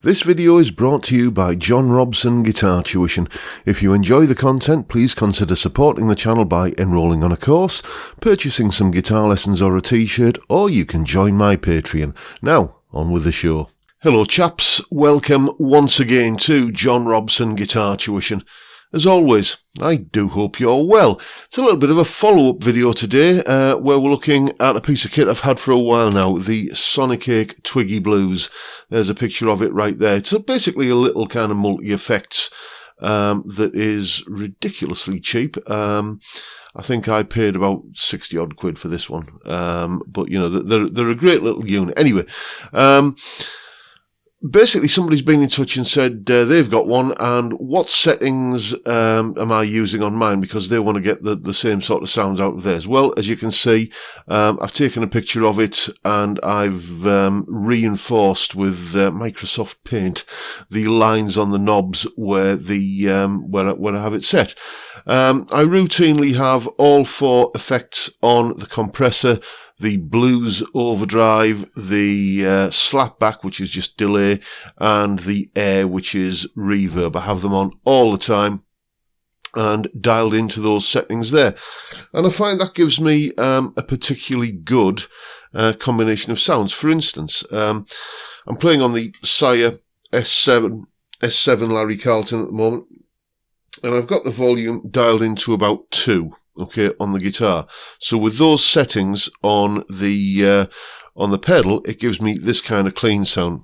This video is brought to you by John Robson Guitar Tuition. If you enjoy the content, please consider supporting the channel by enrolling on a course, purchasing some guitar lessons or a t-shirt, or you can join my Patreon. Now, on with the show. Hello chaps, welcome once again to John Robson Guitar Tuition. As always, I do hope you're well. It's a little bit of a follow-up video today where we're looking at a piece of kit I've had for a while now, the Sonicake Twiggy Blues. There's a picture of it right there. It's basically a little kind of multi-effects that is ridiculously cheap. I think I paid about 60 odd quid for this one, but you know, they're a great little unit. Anyway, basically, somebody's been in touch and said they've got one, and what settings am I using on mine, because they want to get the same sort of sounds out of theirs. Well, as you can see, I've taken a picture of it and I've reinforced with Microsoft Paint the lines on the knobs where where I have it set. I routinely have all four effects on: the compressor, the blues overdrive, the slapback, which is just delay, and the air, which is reverb. I have them on all the time and dialed into those settings there. And I find that gives me a particularly good combination of sounds. For instance, I'm playing on the Sire S7 Larry Carlton at the moment, and I've got the volume dialed into about 2, okay, on the guitar. So with those settings on the pedal, it gives me this kind of clean sound.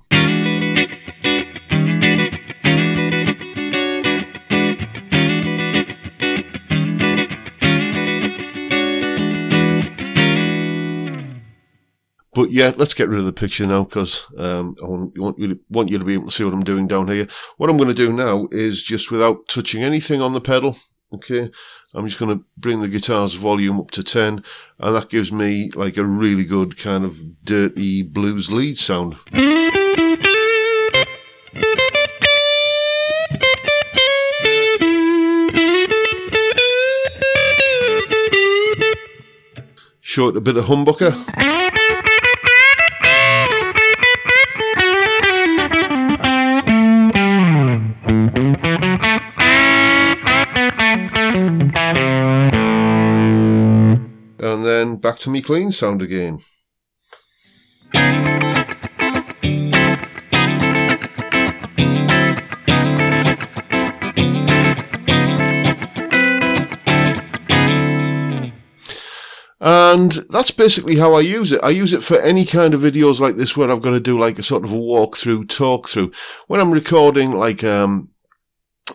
But yeah, let's get rid of the picture now, because I want you to be able to see what I'm doing down here. What I'm going to do now is, just without touching anything on the pedal, okay, I'm just going to bring the guitar's volume up to 10, and that gives me like a really good kind of dirty blues lead sound. Show it a bit of humbucker. And then back to me clean sound again. And that's basically how I use it. I use it for any kind of videos like this where I've got to do like a sort of a walkthrough, talk through. When I'm recording like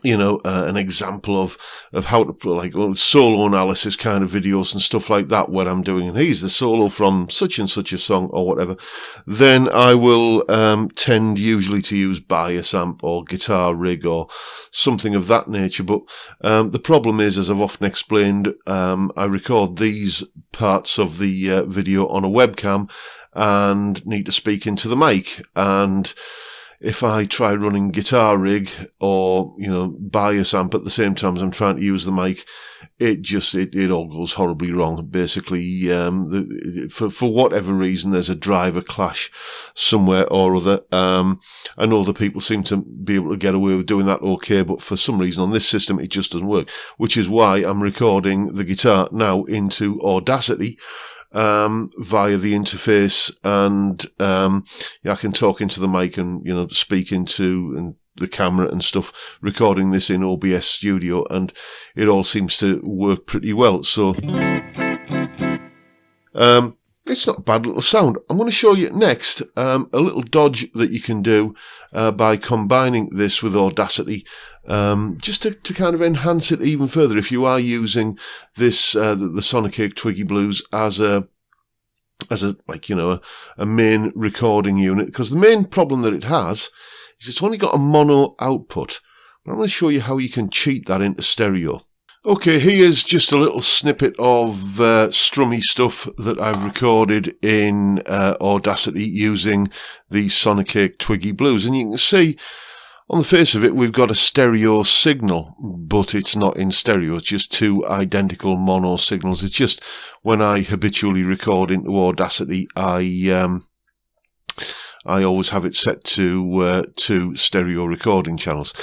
you know, an example of how to play, like solo analysis kind of videos and stuff like that, where I'm doing, and here's the solo from such and such a song or whatever, then I will tend usually to use bias amp or guitar rig or something of that nature. But the problem is, as I've often explained, I record these parts of the video on a webcam and need to speak into the mic, and if I try running guitar rig or, you know, bias amp at the same time as I'm trying to use the mic, it all goes horribly wrong. Basically, for whatever reason, there's a driver clash somewhere or other. I know the people seem to be able to get away with doing that okay, but for some reason on this system it just doesn't work, which is why I'm recording the guitar now into Audacity via the interface, and yeah, I can talk into the mic and, you know, speak into the camera and stuff, recording this in OBS Studio, and it all seems to work pretty well. So it's not a bad little sound. I'm going to show you next a little dodge that you can do by combining this with Audacity, just to kind of enhance it even further if you are using this the Sonicake Twiggy Blues as a like, you know, a main recording unit, because the main problem that it has is it's only got a mono output. But I'm going to show you how you can cheat that into stereo. Okay, here's just a little snippet of strummy stuff that I've recorded in Audacity using the Sonicake Twiggy Blues, and you can see on the face of it we've got a stereo signal, but it's not in stereo. It's just two identical mono signals. It's just when I habitually record into Audacity, I I always have it set to stereo recording channels.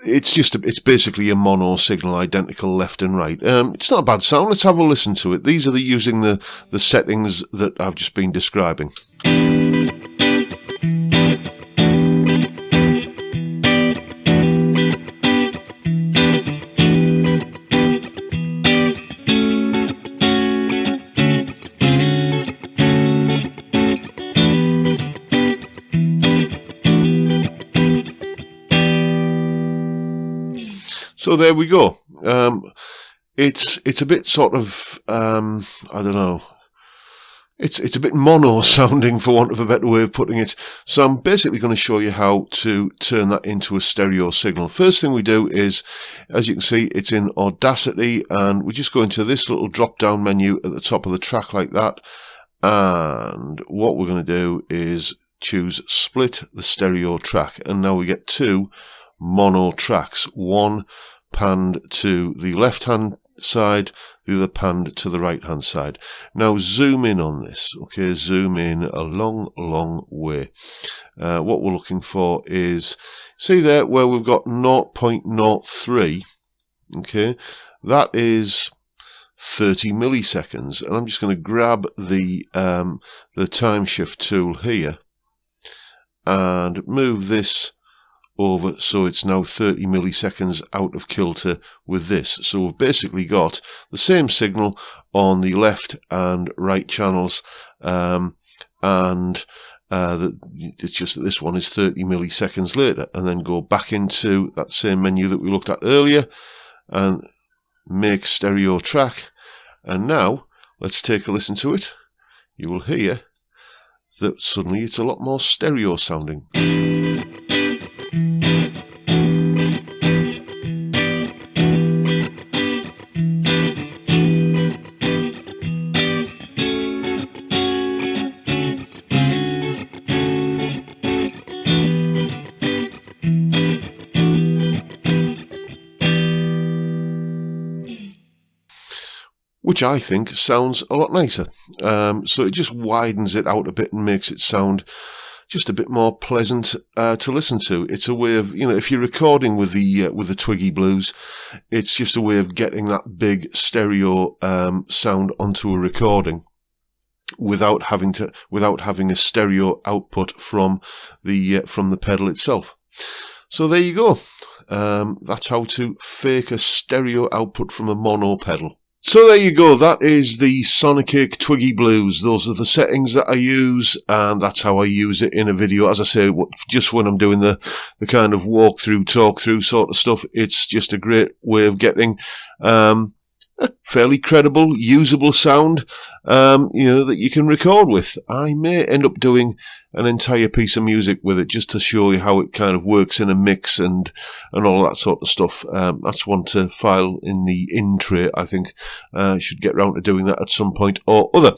It's basically a mono signal, identical left and right. It's not a bad sound. Let's have a listen to it. These are using the settings that I've just been describing. So there we go. It's a bit sort of I don't know. It's a bit mono sounding, for want of a better way of putting it. So I'm basically going to show you how to turn that into a stereo signal. First thing we do is, as you can see, it's in Audacity, and we just go into this little drop down menu at the top of the track like that. And what we're going to do is choose split the stereo track, and now we get two mono tracks, one panned to the left hand side, the other panned to the right hand side. Now zoom in on this. Okay, zoom in a long way. What we're looking for is, see there where we've got 0.03, okay, that is 30 milliseconds, and I'm just going to grab the time shift tool here and move this over so it's now 30 milliseconds out of kilter with this. So we've basically got the same signal on the left and right channels, it's just that this one is 30 milliseconds later. And then go back into that same menu that we looked at earlier and make stereo track. And now let's take a listen to it. You will hear that suddenly it's a lot more stereo sounding. Which I think sounds a lot nicer. So it just widens it out a bit and makes it sound just a bit more pleasant to listen to. It's a way of, if you're recording with the Twiggy Blues, it's just a way of getting that big stereo sound onto a recording without having a stereo output from the pedal itself. So there you go. That's how to fake a stereo output from a mono pedal. So there you go, that is the Sonicake Twiggy Blues. Those are the settings that I use, and that's how I use it in a video. As I say, just when I'm doing the kind of walk-through, talk-through sort of stuff, it's just a great way of getting a fairly credible, usable sound, that you can record with. I may end up doing an entire piece of music with it just to show you how it kind of works in a mix and all that sort of stuff. That's one to file in the in tray. I think I should get round to doing that at some point or other.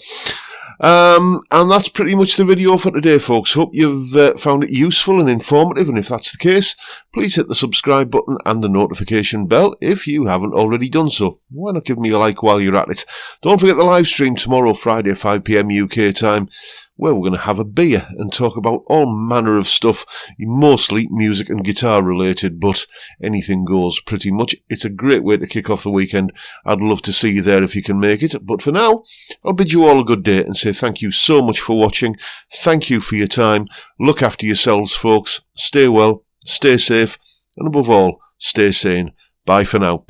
And that's pretty much the video for today, folks. Hope you've found it useful and informative, and if that's the case, please hit the subscribe button and the notification bell if you haven't already done so. Why not give me a like while you're at it? Don't forget the live stream tomorrow, Friday, 5 PM UK time, where we're going to have a beer and talk about all manner of stuff, mostly music and guitar related, but anything goes pretty much. It's a great way to kick off the weekend. I'd love to see you there if you can make it. But for now, I'll bid you all a good day and say thank you so much for watching. Thank you for your time. Look after yourselves, folks. Stay well, stay safe, and above all, stay sane. Bye for now.